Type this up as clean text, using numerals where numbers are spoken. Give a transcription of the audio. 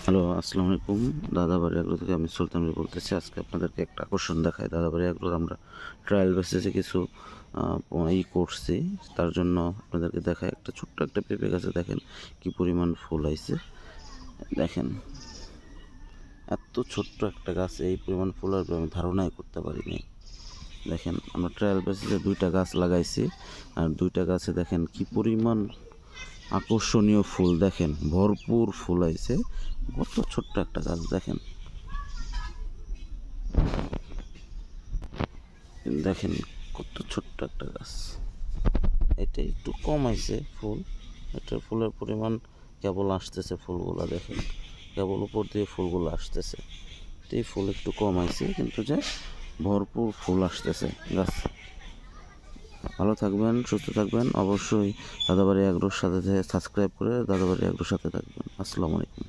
Hello, আসসালামু আলাইকুম। দাদাবাড়ি agro থেকে আমি সুলতান ভাই বলতেছি। আজকে আপনাদেরকে একটা আকর্ষণ দেখাই। দাদাবাড়ি এগ্রোর আমরা ট্রায়াল বেসিসে কিছু করছি, তার জন্য আপনাদেরকে দেখাই। ছোট্ট একটা পেঁপে গাছে দেখেন কি পরিমাণ ফুল আইছে। দেখেন, এত ছোট্ট একটা গাছে এই পরিমাণ ফুল আসবে আমি ধারণাই করতে পারিনি। দেখেন, আমরা ট্রায়াল বেসিসে 2টা গাছ লাগাইছি, আর 2টা গাছে দেখেন কি পরিমাণ আকর্ষণীয় ফুল। দেখেন, ভরপুর ফুল আইছে। কত ছোট্ট একটা গাছ দেখেন। দেখেন কত ছোট্ট একটা গাছ। এটা একটু কম আইছে ফুল, এটার ফুলের পরিমাণ কেবল আসতেছে। ফুলগুলা দেখেন, কেবল উপর দিয়ে ফুলগুলো আসতেছে। এই ফুল একটু কম আইছে, কিন্তু যে ভরপুর ফুল আসতেছে গাছ। ভালো থাকবেন, সুস্থ থাকবেন। অবশ্যই দাদাবাড়ি এগ্রোর সাথে সাবস্ক্রাইব করে দাদাবাড়ি এগ্রোর সাথে থাকবেন। আসসালামু আলাইকুম।